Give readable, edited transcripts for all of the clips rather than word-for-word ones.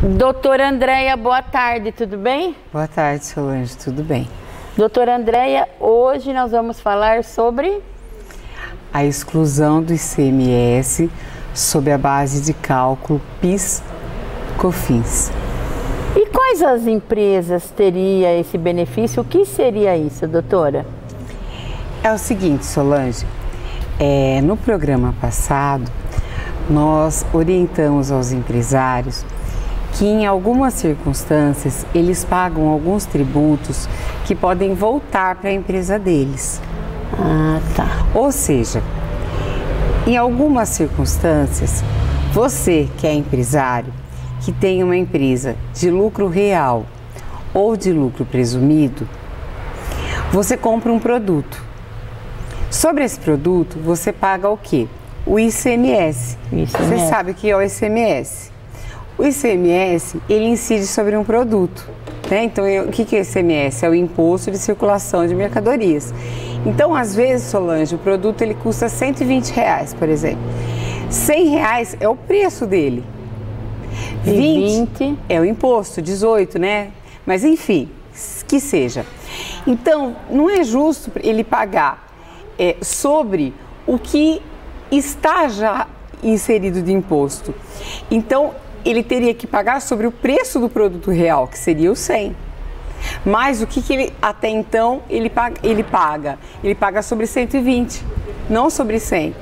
Doutora Andréia, boa tarde, tudo bem? Boa tarde, Solange, tudo bem? Doutora Andréia, hoje nós vamos falar sobre a exclusão do ICMS sob a base de cálculo PIS/COFINS. E quais as empresas teriam esse benefício? O que seria isso, doutora? É o seguinte, Solange, no programa passado nós orientamos aos empresários que em algumas circunstâncias eles pagam alguns tributos que podem voltar para a empresa deles. Ah, tá. Ou seja, em algumas circunstâncias, você que é empresário, que tem uma empresa de lucro real ou de lucro presumido, você compra um produto. Sobre esse produto, você paga o quê? O ICMS. Você sabe o que é o ICMS? O ICMS, ele incide sobre um produto, né? Então, o que é o ICMS? É o Imposto de Circulação de Mercadorias. Então, às vezes, Solange, o produto ele custa R$120, por exemplo. R$100 é o preço dele. 20 é o imposto, 18, né? Mas, enfim, que seja. Então, não é justo ele pagar sobre o que está já inserido de imposto. Então, ele teria que pagar sobre o preço do produto real, que seria o 100. Mas o que ele, até então, ele paga? Ele paga sobre 120, não sobre 100, entendi,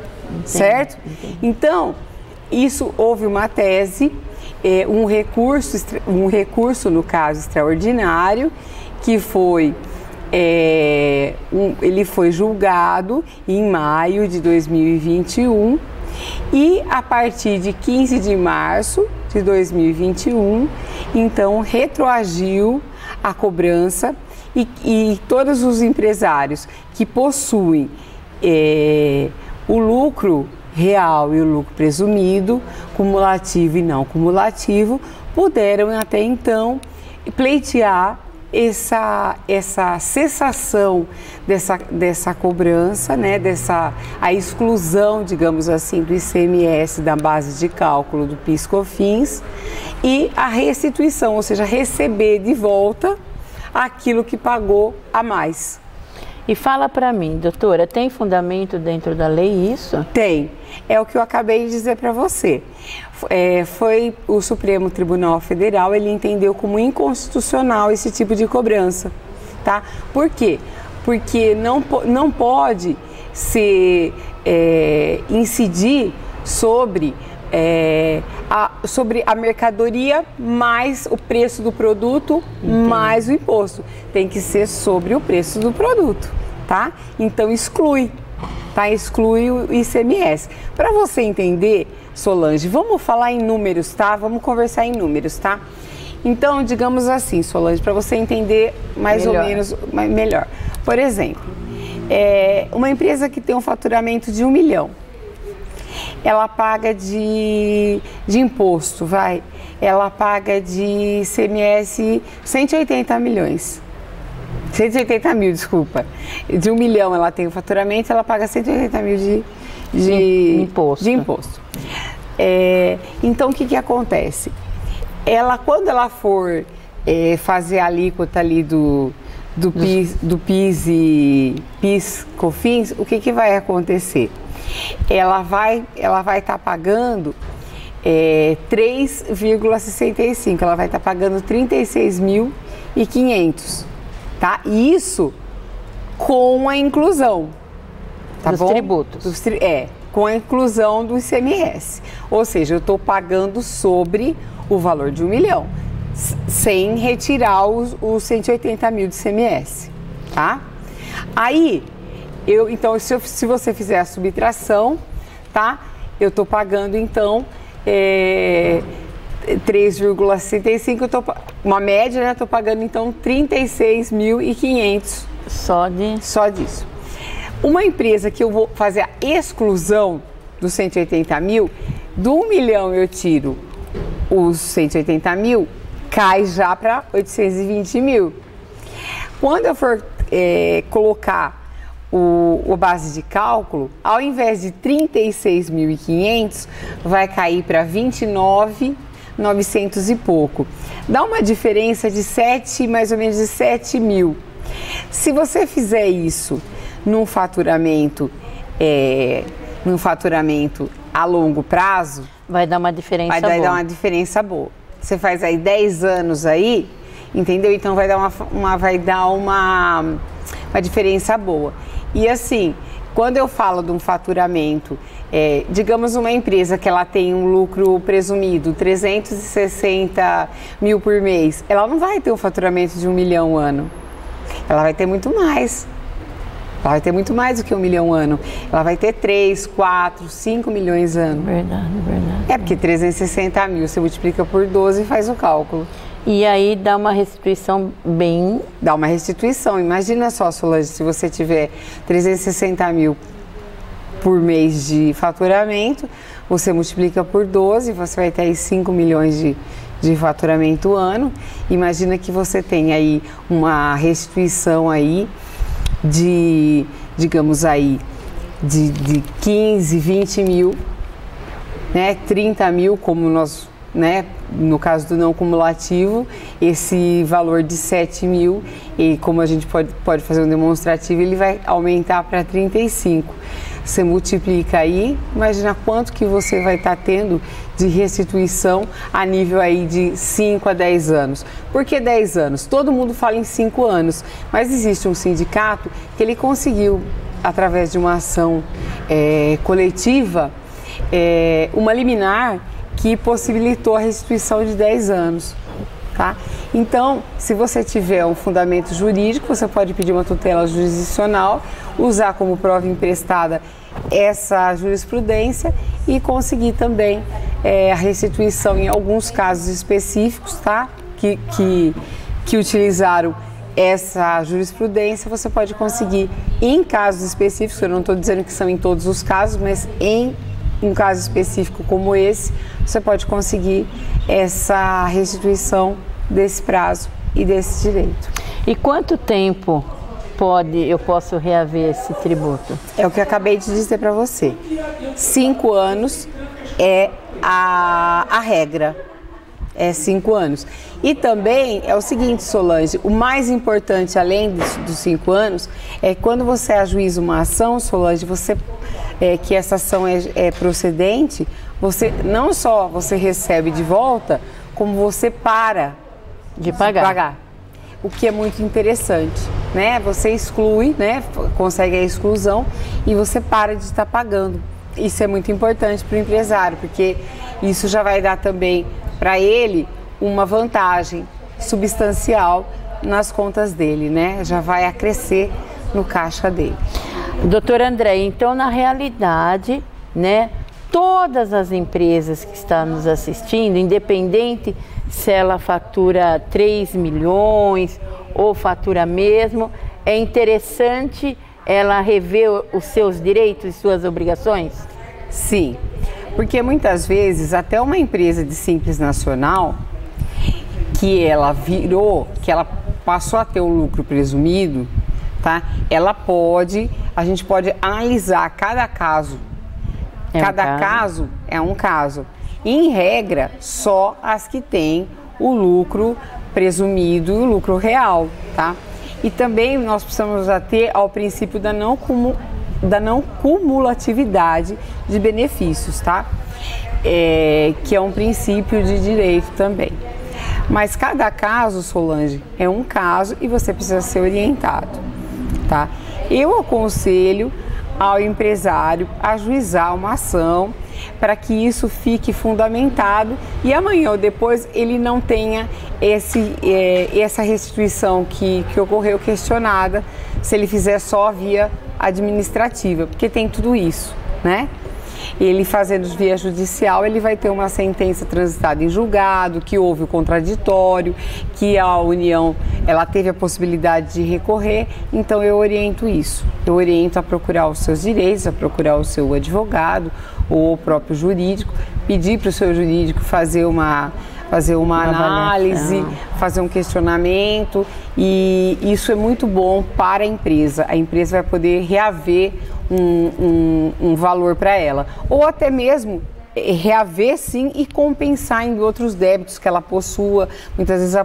certo? Entendi. Então, isso houve uma tese, um recurso, no caso, extraordinário, que foi, ele foi julgado em maio de 2021 e a partir de 15 de março de 2021, então retroagiu a cobrança e todos os empresários que possuem o lucro real e o lucro presumido, cumulativo e não cumulativo, puderam até então pleitear essa cessação dessa cobrança, né, a exclusão, digamos assim, do ICMS da base de cálculo do PIS/COFINS e a restituição, ou seja, receber de volta aquilo que pagou a mais. E fala para mim, doutora, tem fundamento dentro da lei isso? Tem. É o que eu acabei de dizer para você. Foi o Supremo Tribunal Federal, ele entendeu como inconstitucional esse tipo de cobrança, tá? Por quê? Porque não pode se incidir sobre a mercadoria mais o preço do produto, entendi, mais o imposto. Tem que ser sobre o preço do produto, tá? Então exclui, tá? Exclui o ICMS. Para você entender, Solange, vamos falar em números, tá? Vamos conversar em números, tá? Então, digamos assim, Solange, para você entender mais ou menos melhor. Por exemplo, uma empresa que tem um faturamento de 1 milhão, ela paga de imposto, ela paga de ICMS 180 milhões. 180 mil, desculpa. De 1 milhão ela tem o faturamento, ela paga 180 mil de imposto. Então, o que acontece? Quando ela for fazer a alíquota ali do PIS e PIS/COFINS, o que vai acontecer? Ela vai estar pagando 3,65, ela vai estar pagando 36.500, tá? Isso com a inclusão, tá bom? Dos tributos. Com a inclusão do ICMS. Ou seja, eu estou pagando sobre o valor de 1 milhão, sem retirar os 180 mil de ICMS, tá? Aí, então, se você fizer a subtração, tá? Eu estou pagando, então, 3,65, uma média, né? Estou pagando, então, 36.500. Só disso. Uma empresa que eu vou fazer a exclusão dos 180 mil, do 1 milhão eu tiro os 180 mil, cai já para 820 mil. Quando eu for colocar a base de cálculo, ao invés de 36.500, vai cair para 29.900. 900 e pouco. Dá uma diferença de mais ou menos de 7 mil. Se você fizer isso num faturamento a longo prazo, vai dar uma diferença boa. Vai dar uma diferença boa. Você faz aí 10 anos aí, entendeu? Então vai dar uma diferença boa. E assim, quando eu falo de um faturamento, digamos uma empresa que ela tem um lucro presumido, 360 mil por mês, ela não vai ter um faturamento de 1 milhão ano. Ela vai ter muito mais. Ela vai ter muito mais do que 1 milhão ano. Ela vai ter 3, 4, 5 milhões ano. Verdade. Porque 360 mil, você multiplica por 12 e faz o cálculo. E aí dá uma restituição bem... Dá uma restituição. Imagina só, Solange, se você tiver 360 mil por mês de faturamento, você multiplica por 12, você vai ter aí 5 milhões de faturamento ano. Imagina que você tem aí uma restituição aí de, digamos aí, de 15, 20 mil, né, 30 mil, como nós, né, no caso do não cumulativo, esse valor de 7 mil, e como a gente pode fazer um demonstrativo, ele vai aumentar para 35. Você multiplica aí, imagina quanto que você vai estar tendo de restituição a nível aí de 5 a 10 anos. Por que 10 anos? Todo mundo fala em 5 anos, mas existe um sindicato que ele conseguiu, através de uma ação coletiva, uma liminar que possibilitou a restituição de 10 anos. Tá? Então, se você tiver um fundamento jurídico, você pode pedir uma tutela jurisdicional, usar como prova emprestada essa jurisprudência e conseguir também a restituição em alguns casos específicos, tá? que utilizaram essa jurisprudência. Você pode conseguir em casos específicos, eu não estou dizendo que são em todos os casos, mas em um caso específico como esse, você pode conseguir essa restituição desse prazo e desse direito. E quanto tempo eu posso reaver esse tributo? É o que eu acabei de dizer para você. 5 anos é a regra. É 5 anos. E também é o seguinte, Solange, o mais importante, além dos 5 anos, é quando você ajuiza uma ação, Solange, que essa ação é procedente, você não só você recebe de volta, como você para de pagar. O que é muito interessante, né? Você exclui, né? Consegue a exclusão e você para de estar pagando. Isso é muito importante para o empresário, porque isso já vai dar também para ele uma vantagem substancial nas contas dele, né? Já vai acrescer no caixa dele. Doutor André, então na realidade, né, todas as empresas que estão nos assistindo, independente se ela fatura 3 milhões ou fatura mesmo, é interessante ela rever os seus direitos e suas obrigações? Sim, porque muitas vezes até uma empresa de Simples Nacional, que ela passou a ter o lucro presumido, tá? A gente pode analisar cada caso. Cada caso é um caso. Em regra, só as que têm o lucro presumido e o lucro real, tá? E também nós precisamos ater ao princípio da não cumulatividade de benefícios, tá? Que é um princípio de direito também. Mas cada caso, Solange, é um caso e você precisa ser orientado, tá? Eu aconselho ao empresário ajuizar uma ação para que isso fique fundamentado e amanhã ou depois ele não tenha essa restituição que ocorreu questionada se ele fizer só via administrativa, porque tem tudo isso, né? Ele fazendo via judicial, ele vai ter uma sentença transitada em julgado, que houve o contraditório, que a União ela teve a possibilidade de recorrer, então eu oriento isso. Eu oriento a procurar os seus direitos, a procurar o seu advogado ou o próprio jurídico, pedir para o seu jurídico fazer uma análise, fazer um questionamento, e isso é muito bom para a empresa. A empresa vai poder reaver um valor para ela. Ou até mesmo reaver sim e compensar em outros débitos que ela possua. Muitas vezes,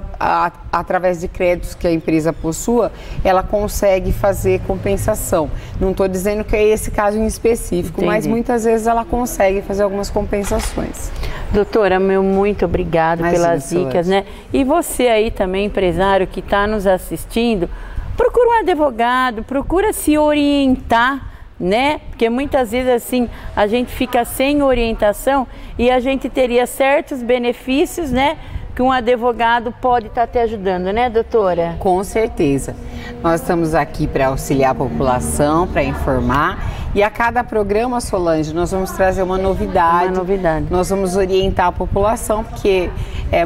através de créditos que a empresa possua, ela consegue fazer compensação. Não estou dizendo que é esse caso em específico, Entendi. mas muitas vezes ela consegue fazer algumas compensações. Doutora, muito obrigado pelas dicas, né? E você aí também, empresário que está nos assistindo, procura um advogado, procura se orientar, né? Porque muitas vezes assim a gente fica sem orientação e a gente teria certos benefícios, né? Que um advogado pode estar te ajudando, né, doutora? Com certeza. Nós estamos aqui para auxiliar a população, para informar. E a cada programa, Solange, nós vamos trazer uma novidade. Uma novidade. Nós vamos orientar a população, porque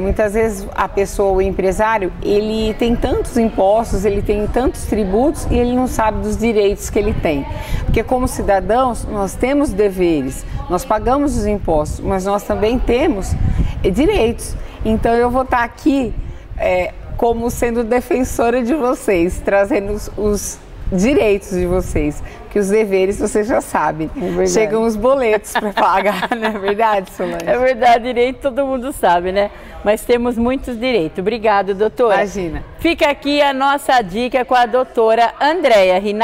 muitas vezes a pessoa, o empresário, ele tem tantos impostos, ele tem tantos tributos e ele não sabe dos direitos que ele tem. Porque como cidadãos, nós temos deveres, nós pagamos os impostos, mas nós também temos direitos. Então eu vou estar aqui como sendo defensora de vocês, trazendo os direitos de vocês, que os deveres vocês já sabem. Chegam os boletos para pagar, não é verdade, Solange? É verdade, direito todo mundo sabe, né? Mas temos muitos direitos. Obrigado, doutora. Imagina. Fica aqui a nossa dica com a doutora Andréia Rinaldi.